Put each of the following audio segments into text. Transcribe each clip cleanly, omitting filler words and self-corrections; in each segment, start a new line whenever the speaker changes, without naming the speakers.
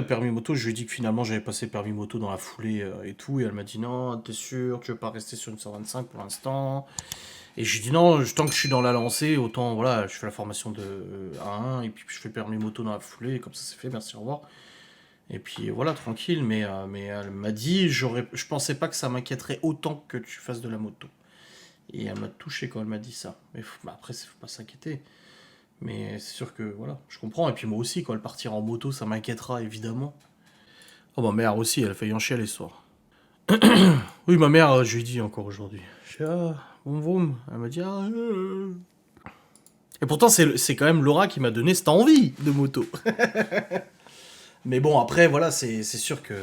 ouais, permis moto, je lui ai dit que finalement j'avais passé le permis moto dans la foulée et tout, et elle m'a dit non, t'es sûr, tu veux pas rester sur une 125 pour l'instant? Et j'ai dit non, tant que je suis dans la lancée, autant voilà, je fais la formation de A1 et puis je fais le permis moto dans la foulée, et comme ça c'est fait, merci, au revoir. Et puis voilà, tranquille, mais elle m'a dit, je pensais pas que ça m'inquiéterait autant que tu fasses de la moto. Et elle m'a touché quand elle m'a dit ça. Mais bah, après, faut pas s'inquiéter. Mais c'est sûr que voilà, je comprends. Et puis moi aussi, quand elle partira en moto, ça m'inquiétera évidemment. Oh, ma mère aussi, elle a failli en chier les soirs. Oui, ma mère, je lui ai dit encore aujourd'hui. Je fais ah, vroom vroom. Elle m'a dit ah. Et pourtant, c'est quand même Laura qui m'a donné cette envie de moto. Mais bon, après, voilà, c'est sûr que.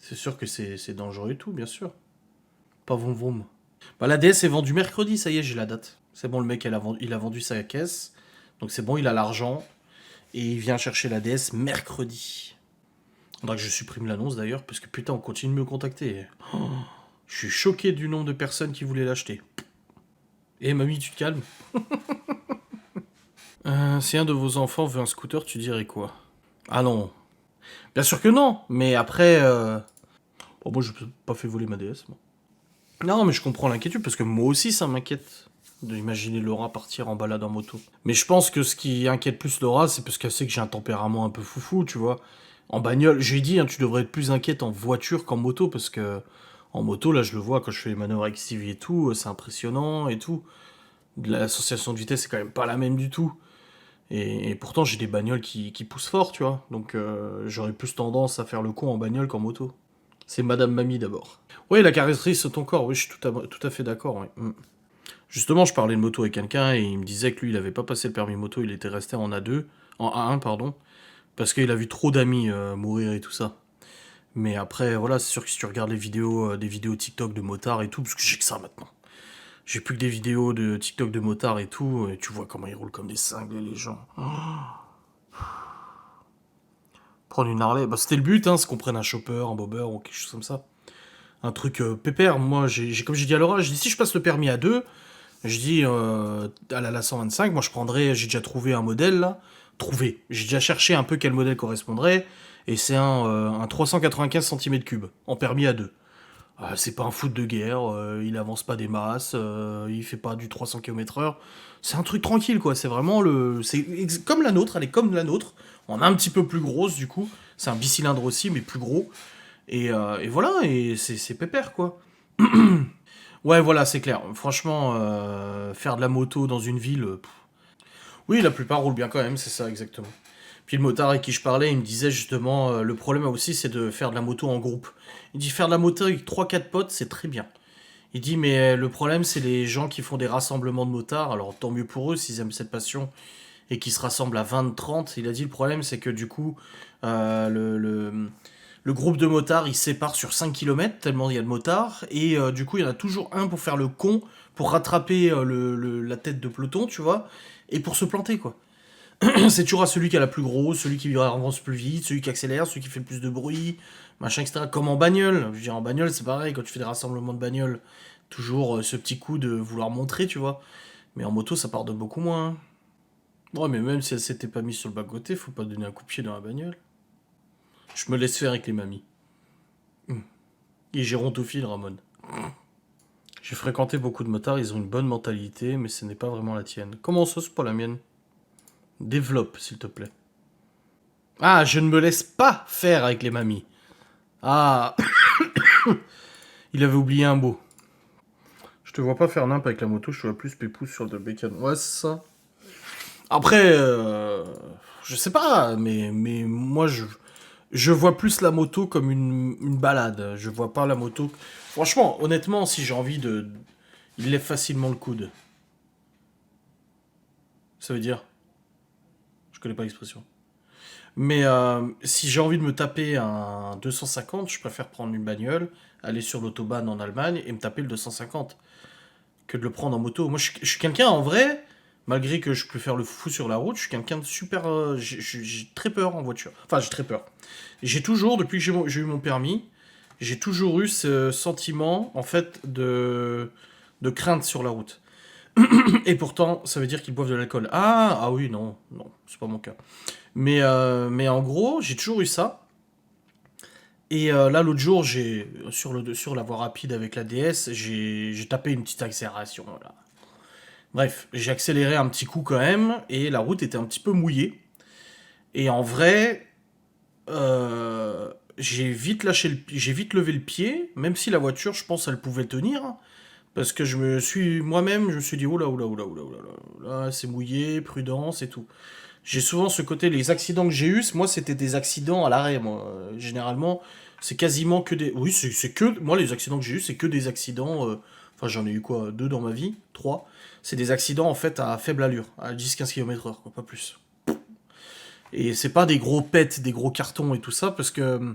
C'est sûr que c'est dangereux et tout, bien sûr. Pas vroom vroom. Bah, la DS est vendue mercredi, ça y est, j'ai la date. C'est bon, le mec, il a vendu sa caisse. Donc c'est bon, il a l'argent. Et il vient chercher la DS mercredi. Faudra que je supprime l'annonce d'ailleurs, parce que putain, on continue de me contacter. Oh, je suis choqué du nombre de personnes qui voulaient l'acheter. Eh mamie, tu te calmes. Si un de vos enfants veut un scooter, tu dirais quoi? Ah non. Bien sûr que non, mais après... Bon, moi, je n'ai pas fait voler ma DS, moi. Non, mais je comprends l'inquiétude, parce que moi aussi, ça m'inquiète d'imaginer Laura partir en balade en moto. Mais je pense que ce qui inquiète plus Laura, c'est parce qu'elle sait que j'ai un tempérament un peu foufou, tu vois. En bagnole, j'ai dit, hein, tu devrais être plus inquiète en voiture qu'en moto, parce que en moto, là, je le vois quand je fais les manœuvres avec Stevie et tout, c'est impressionnant et tout. L'association de vitesse, c'est quand même pas la même du tout. Et pourtant, j'ai des bagnoles qui poussent fort, tu vois. Donc, j'aurais plus tendance à faire le con en bagnole qu'en moto. C'est Madame Mamie d'abord. Oui, la carrosserie, c'est ton corps, oui, je suis tout à fait d'accord, oui. Justement, je parlais de moto avec quelqu'un et il me disait que lui, il avait pas passé le permis moto, il était resté en A2, en A1, pardon, parce qu'il a vu trop d'amis mourir et tout ça. Mais après, voilà, c'est sûr que si tu regardes les vidéos, des vidéos TikTok de motards et tout, parce que j'ai que ça maintenant. J'ai plus que des vidéos de TikTok de motards et tout, et tu vois comment ils roulent comme des cinglés, les gens. Oh. Prendre une Harley, bah c'était le but, hein, c'est qu'on prenne un chopper, un bobber ou quelque chose comme ça. Un truc pépère. Moi, comme j'ai dit à Laura, je dis si je passe le permis à 2, je dis à la 125, moi je prendrais, j'ai déjà trouvé un modèle là. Trouvé. J'ai déjà cherché un peu quel modèle correspondrait. Et c'est un 395 cm3 en permis à 2. C'est pas un foot de guerre, il avance pas des masses, il fait pas du 300 km/h. C'est un truc tranquille quoi, c'est vraiment le. C'est comme la nôtre, elle est comme la nôtre. On a un petit peu plus grosse du coup. C'est un bicylindre aussi, mais plus gros. Et voilà, et c'est pépère quoi. Ouais, voilà, c'est clair. Franchement, faire de la moto dans une ville. Oui, la plupart roulent bien quand même, c'est ça exactement. Puis le motard avec qui je parlais, il me disait justement, le problème aussi, c'est de faire de la moto en groupe. Il dit faire de la moto avec trois quatre potes, c'est très bien. Il dit, mais le problème, c'est les gens qui font des rassemblements de motards. Alors tant mieux pour eux s'ils aiment cette passion et qui se rassemblent à 20 30. Il a dit, le problème, c'est que du coup, le groupe de motards, il se sépare sur 5 km, tellement il y a de motards. Et du coup, il y en a toujours un pour faire le con, pour rattraper la tête de peloton, tu vois, et pour se planter, quoi. C'est toujours à celui qui a la plus grosse, celui qui avance plus vite, celui qui accélère, celui qui fait le plus de bruit, machin, etc. Comme en bagnole. Je veux dire, en bagnole, c'est pareil, quand tu fais des rassemblements de bagnole, toujours ce petit coup de vouloir montrer, tu vois. Mais en moto, ça pardonne beaucoup moins, hein. Ouais, mais même si elle s'était pas mise sur le bas-côté, faut pas donner un coup de pied dans la bagnole. Je me laisse faire avec les mamies. Et gérontophile, Ramon. J'ai fréquenté beaucoup de motards, ils ont une bonne mentalité, mais ce n'est pas vraiment la tienne. Comment ça, c'est pas la mienne? Développe, s'il te plaît. Ah, je ne me laisse pas faire avec les mamies. Ah, il avait oublié un mot. Je te vois pas faire nimp avec la moto, je te vois plus pépouze sur le bacon. Ouais, c'est ça. Après, je sais pas, mais moi, je vois plus la moto comme une balade. Je vois pas la moto... Franchement, honnêtement, si j'ai envie de... Il lève facilement le coude. Ça veut dire... Je connais pas l'expression. Mais si j'ai envie de me taper un 250, je préfère prendre une bagnole, aller sur l'autobahn en Allemagne et me taper le 250 que de le prendre en moto. Moi, je suis quelqu'un en vrai, malgré que je peux faire le fou sur la route, je suis quelqu'un de super. J'ai très peur en voiture. Enfin, j'ai très peur. J'ai toujours, depuis que j'ai eu mon permis, j'ai toujours eu ce sentiment, en fait, de crainte sur la route. Et pourtant, ça veut dire qu'ils boivent de l'alcool. Ah oui, non, non, c'est pas mon cas. Mais en gros, j'ai toujours eu ça. Et là, l'autre jour, sur la voie rapide avec la DS, j'ai tapé une petite accélération. Voilà. Bref, j'ai accéléré un petit coup quand même, et la route était un petit peu mouillée. Et en vrai, j'ai vite levé le pied, même si la voiture, je pense, elle pouvait tenir. Parce que je me suis dit, oula, oula, oula, oula, oula, là, c'est mouillé, prudence et tout. J'ai souvent ce côté, les accidents que j'ai eus, moi, c'était des accidents à l'arrêt, moi. Généralement, c'est quasiment que des. Oui, c'est que. Moi, les accidents que j'ai eus, c'est que des accidents. Enfin, j'en ai eu quoi? Deux dans ma vie? Trois. C'est des accidents, en fait, à faible allure, à 10-15 km/h, quoi, pas plus. Et c'est pas des gros pets, des gros cartons et tout ça, parce que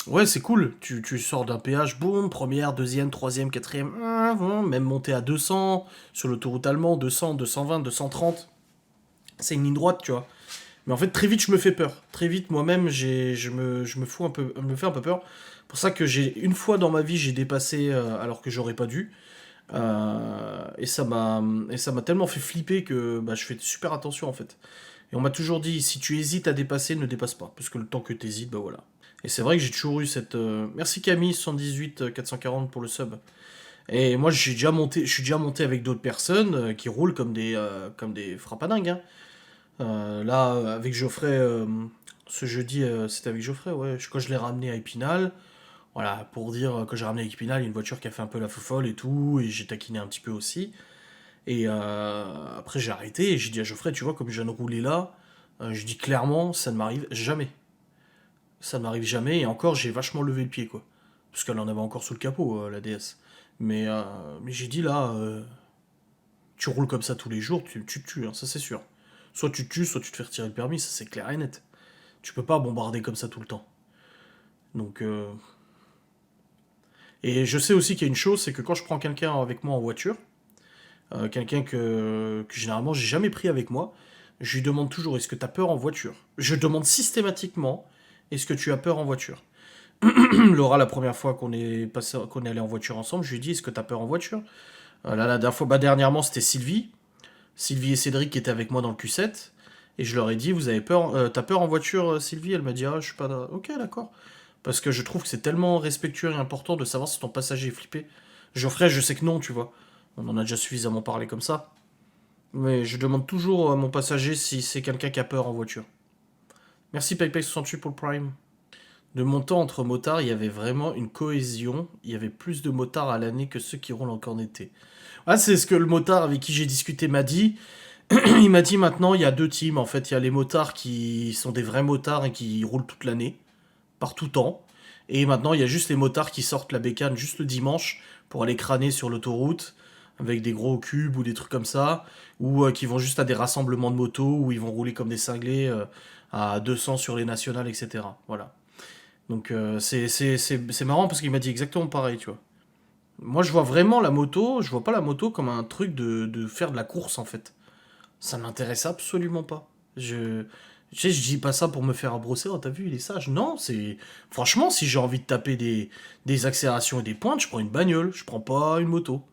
ouais, c'est cool. Tu sors d'un péage, boum, première, deuxième, troisième, quatrième, même monter à 200 sur l'autoroute allemande, 200, 220, 230. C'est une ligne droite, tu vois. Mais en fait, très vite, je me fais peur. Très vite, moi-même, je me me fais un peu peur. Pour ça que une fois dans ma vie, j'ai dépassé alors que j'aurais pas dû. Et ça m'a tellement fait flipper que bah, je fais super attention en fait. Et on m'a toujours dit, si tu hésites à dépasser, ne dépasse pas. Parce que le temps que tu hésites, bah voilà. Et c'est vrai que j'ai toujours eu cette. Merci Camille, 118 440 pour le sub. Et moi, je suis déjà monté avec d'autres personnes qui roulent comme des frappadingues. Hein. Là, avec Geoffrey, ce jeudi, c'était avec Geoffrey, ouais. Quand je l'ai ramené à Épinal, voilà, pour dire que j'ai ramené à Épinal, il y a une voiture qui a fait un peu la fofolle et tout, et j'ai taquiné un petit peu aussi. Et après, j'ai arrêté et j'ai dit à Geoffrey, tu vois, comme je viens de rouler là, je dis clairement, ça ne m'arrive jamais. Ça ne m'arrive jamais, et encore, j'ai vachement levé le pied, quoi. Parce qu'elle en avait encore sous le capot, la DS. Mais j'ai dit là, tu roules comme ça tous les jours, tu te tues, hein, ça c'est sûr. Soit tu te tues, soit tu te fais retirer le permis, ça c'est clair et net. Tu peux pas bombarder comme ça tout le temps. Donc, et je sais aussi qu'il y a une chose, c'est que quand je prends quelqu'un avec moi en voiture, quelqu'un que généralement j'ai jamais pris avec moi, je lui demande toujours est-ce que tu as peur en voiture. Je demande systématiquement est-ce que tu as peur en voiture. Laura, la première fois qu'on est allé en voiture ensemble, je lui ai dit est-ce que tu as peur en voiture. Là, la dernière fois, bah, dernièrement c'était Sylvie et Cédric qui étaient avec moi dans le Q7. Et je leur ai dit, vous avez peur, t'as peur en voiture, Sylvie? Elle m'a dit, ah, je suis pas. Ok, d'accord. Parce que je trouve que c'est tellement respectueux et important de savoir si ton passager est flippé. Geoffrey, je sais que non, tu vois. On en a déjà suffisamment parlé comme ça. Mais je demande toujours à mon passager si c'est quelqu'un qui a peur en voiture. Merci PayPay68 pour le Prime. De mon temps entre motards, il y avait vraiment une cohésion. Il y avait plus de motards à l'année que ceux qui roulent encore en été. Ah, c'est ce que le motard avec qui j'ai discuté m'a dit. Il m'a dit maintenant, il y a deux teams. En fait, il y a les motards qui sont des vrais motards et qui roulent toute l'année, par tout temps. Et maintenant, il y a juste les motards qui sortent la bécane juste le dimanche pour aller crâner sur l'autoroute avec des gros cubes ou des trucs comme ça, ou qui vont juste à des rassemblements de motos où ils vont rouler comme des cinglés à 200 sur les nationales, etc. Voilà. Donc c'est marrant parce qu'il m'a dit exactement pareil, tu vois. Moi, je vois vraiment la moto, je vois pas la moto comme un truc de faire de la course en fait. Ça m'intéresse absolument pas. Tu sais, je dis pas ça pour me faire brosser, oh t'as vu, il est sage. Non, c'est. Franchement, si j'ai envie de taper des accélérations et des pointes, je prends une bagnole, je prends pas une moto.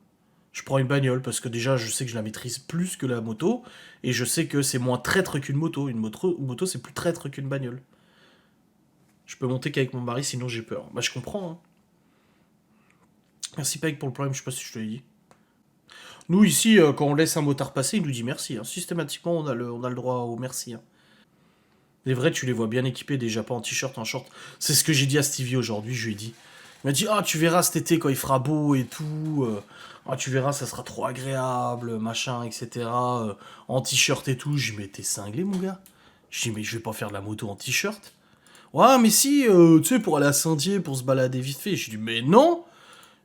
Je prends une bagnole parce que déjà, je sais que je la maîtrise plus que la moto et je sais que c'est moins traître qu'une moto. Une moto c'est plus traître qu'une bagnole. Je peux monter qu'avec mon mari, sinon j'ai peur. Bah, je comprends, hein. Merci Peg pour le problème, je sais pas si je te l'ai dit. Nous, ici, quand on laisse un motard passer, il nous dit merci, hein. Systématiquement, on a le droit au merci, hein. Les vrais, tu les vois bien équipés, déjà pas en t-shirt, en short. C'est ce que j'ai dit à Stevie aujourd'hui, je lui ai dit. Il m'a dit, ah, tu verras cet été quand il fera beau et tout. Ah, tu verras, ça sera trop agréable, machin, etc. En t-shirt et tout. J'ai dit, mais t'es cinglé, mon gars. J'ai dit, mais je vais pas faire de la moto en t-shirt. Ouais, mais si, tu sais, pour aller à Saint-Dié, pour se balader vite fait. J'ai dit, mais non.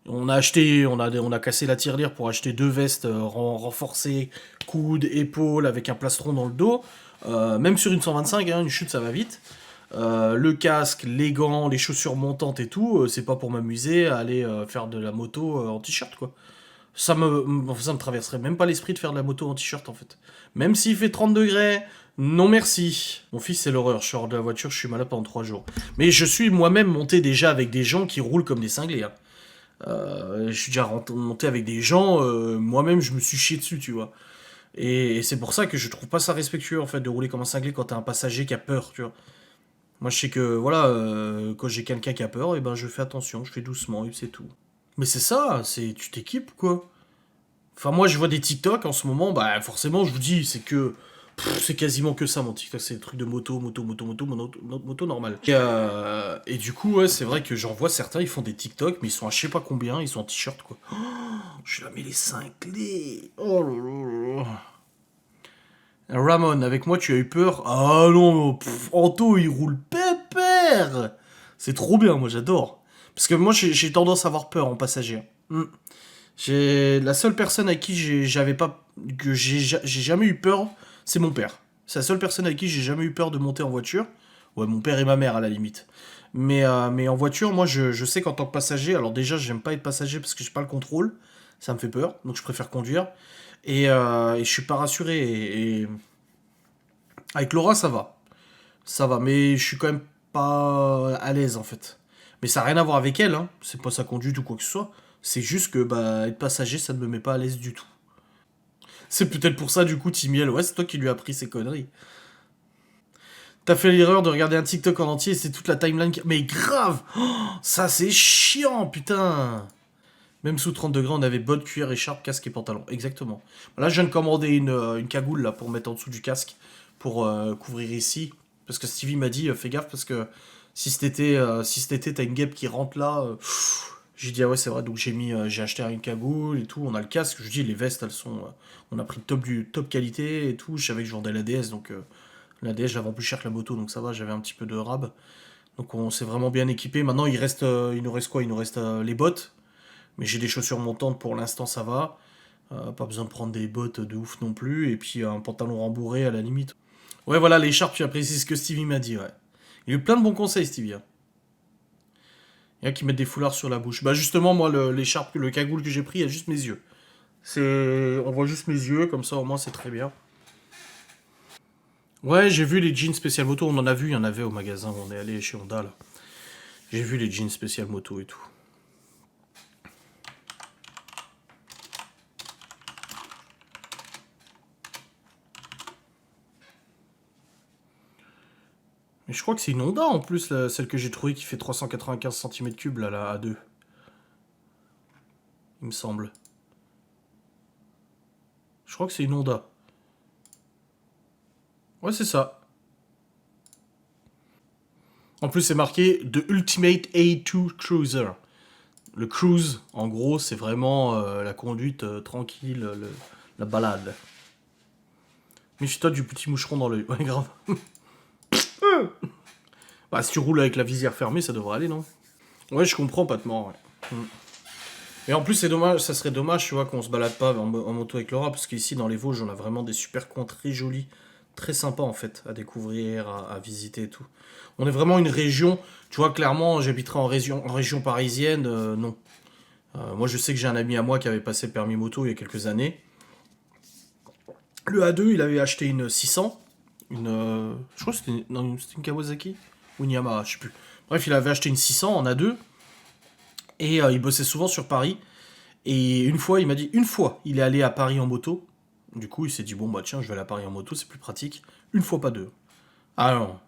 On a cassé la tirelire pour acheter deux vestes renforcées, coudes, épaules, avec un plastron dans le dos. Même sur une 125, hein, une chute ça va vite. Le casque, les gants, les chaussures montantes et tout, c'est pas pour m'amuser à aller faire de la moto en t-shirt quoi. Ça me traverserait même pas l'esprit de faire de la moto en t-shirt en fait. Même s'il fait 30 degrés, non merci. Mon fils c'est l'horreur, je sors de la voiture, je suis malade pendant 3 jours. Mais je suis moi-même monté déjà avec des gens qui roulent comme des cinglés. Hein. Je suis déjà monté avec des gens, moi-même je me suis chié dessus, tu vois. Et c'est pour ça que je trouve pas ça respectueux en fait de rouler comme un cinglé quand t'as un passager qui a peur, tu vois. Moi je sais que voilà, quand j'ai quelqu'un qui a peur, et ben je fais attention, je fais doucement et c'est tout. Mais c'est ça, c'est tu t'équipes quoi. Enfin moi je vois des TikTok en ce moment, bah forcément je vous dis c'est que c'est quasiment que ça mon TikTok, c'est des trucs de moto normale. Et du coup ouais c'est vrai que j'en vois certains, ils font des TikTok mais ils sont à je sais pas combien, ils sont en t-shirt quoi. Je suis là mais les cinglés. Oh là là là. Ramon, avec moi, tu as eu peur? Ah non, Anto, il roule pépère. C'est trop bien, moi, j'adore. Parce que moi, j'ai tendance à avoir peur en passager. J'ai la seule personne à qui j'avais pas que j'ai jamais eu peur, c'est mon père. C'est la seule personne à qui j'ai jamais eu peur de monter en voiture. Ouais, mon père et ma mère à la limite. Mais en voiture, moi, je sais qu'en tant que passager, alors déjà, j'aime pas être passager parce que j'ai pas le contrôle, ça me fait peur, donc je préfère conduire. Et je suis pas rassuré. Et avec Laura, ça va, mais je suis quand même pas à l'aise en fait. Mais ça n'a rien à voir avec elle, hein. C'est pas sa conduite ou quoi que ce soit. C'est juste que bah, être passager, ça ne me met pas à l'aise du tout. C'est peut-être pour ça, du coup, Timiel, ouais, c'est toi qui lui as appris ces conneries. T'as fait l'erreur de regarder un TikTok en entier et c'est toute la timeline qui... Mais grave. Ça, c'est chiant, putain. Même sous 30 degrés, on avait bottes, cuir, écharpe, casque et pantalon. Exactement. Là, je viens de commander une cagoule là, pour mettre en dessous du casque, pour couvrir ici. Parce que Stevie m'a dit, fais gaffe, parce que si cet été t'as une guêpe qui rentre là, j'ai dit, ah ouais, c'est vrai, donc j'ai acheté une cagoule et tout. On a le casque, je dis, les vestes, elles sont. On a pris le top qualité et tout. Je savais que je vendais la DS, donc la DS, je la vends plus cher que la moto, donc ça va, j'avais un petit peu de rab. Donc on s'est vraiment bien équipé. Maintenant, il nous reste quoi? Il nous reste les bottes. Mais j'ai des chaussures montantes pour l'instant, ça va. Pas besoin de prendre des bottes de ouf non plus. Et puis un pantalon rembourré à la limite. Ouais, voilà, l'écharpe, tu apprécies ce que Stevie m'a dit, ouais. Il a eu plein de bons conseils, Stevie, hein. Il y en a qui mettent des foulards sur la bouche. Bah justement, moi, l'écharpe, le cagoule que j'ai pris, il y a juste mes yeux. On voit juste mes yeux, comme ça au moins c'est très bien. Ouais, j'ai vu les jeans spécial moto, on en a vu, il y en avait au magasin où on est allé chez Honda, là. J'ai vu les jeans spécial moto et tout. Mais je crois que c'est une Honda en plus, celle que j'ai trouvée qui fait 395 cm3 là, la A2. Il me semble. Je crois que c'est une Honda. Ouais, c'est ça. En plus, c'est marqué The Ultimate A2 Cruiser. Le cruise, en gros, c'est vraiment la conduite tranquille, la balade. Méfie-toi du petit moucheron dans l'œil. Ouais, grave. Bah, si tu roules avec la visière fermée, ça devrait aller, non? Ouais, je comprends pas de mort, ouais. Et en plus, c'est dommage, ça serait dommage, tu vois, qu'on se balade pas en moto avec Laura, parce qu'ici, dans les Vosges, on a vraiment des super coins très jolis, très sympas, en fait, à découvrir, à visiter et tout. On est vraiment une région, tu vois, clairement, j'habiterais en région parisienne, non. Moi, je sais que j'ai un ami à moi qui avait passé le permis moto il y a quelques années. Le A2, il avait acheté une 600, je crois que c'était une Kawasaki, ou une Yamaha, je sais plus. Bref, il avait acheté une 600 en A2, et il bossait souvent sur Paris. Et une fois, il m'a dit, une fois, il est allé à Paris en moto. Du coup, il s'est dit, bon, bah tiens, je vais aller à Paris en moto, c'est plus pratique. Une fois, pas deux. Ah non.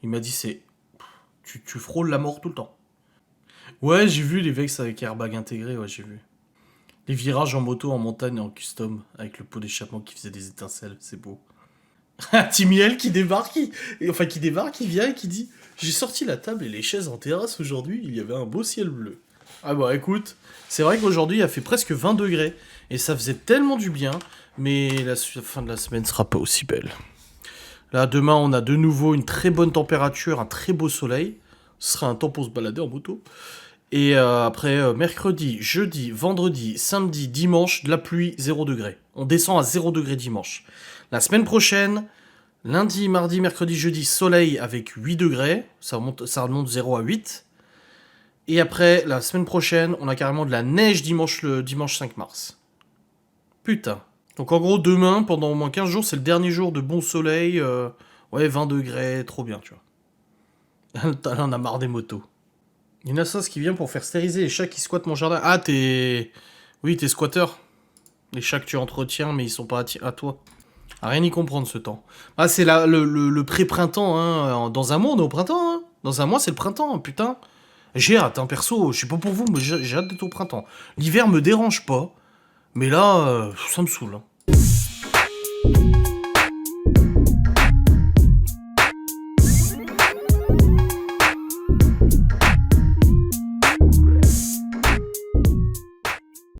Il m'a dit, tu frôles la mort tout le temps. Ouais, j'ai vu les Vex avec airbag intégré, ouais, j'ai vu. Les virages en moto, en montagne, en custom, avec le pot d'échappement qui faisait des étincelles, c'est beau. Timiel qui débarque, qui vient et qui dit, j'ai sorti la table et les chaises en terrasse aujourd'hui, il y avait un beau ciel bleu. Ah bah écoute, c'est vrai qu'aujourd'hui il a fait presque 20 degrés et ça faisait tellement du bien, mais la fin de la semaine sera pas aussi belle. Là demain on a de nouveau une très bonne température, un très beau soleil. Ce sera un temps pour se balader en moto. Et après mercredi, jeudi, vendredi, samedi, dimanche, de la pluie 0 degré. On descend à 0 degré dimanche. La semaine prochaine, lundi, mardi, mercredi, jeudi, soleil avec 8 degrés. Ça remonte 0 à 8. Et après, la semaine prochaine, on a carrément de la neige le dimanche 5 mars. Putain. Donc en gros, demain, pendant au moins 15 jours, c'est le dernier jour de bon soleil. Ouais, 20 degrés, trop bien, tu vois. Là, on a marre des motos. Il y a une assas qui vient pour faire stériliser les chats qui squattent mon jardin. Ah, t'es... Oui, t'es squatteur. Les chats que tu entretiens, mais ils sont pas à toi. À rien y comprendre, ce temps. Ah, c'est le pré-printemps, hein. Dans un mois, on est au printemps, hein. Dans un mois, c'est le printemps, putain. J'ai hâte, hein, perso. Je sais pas pour vous, mais j'ai hâte d'être au printemps. L'hiver me dérange pas. Mais là, ça me saoule. Hein.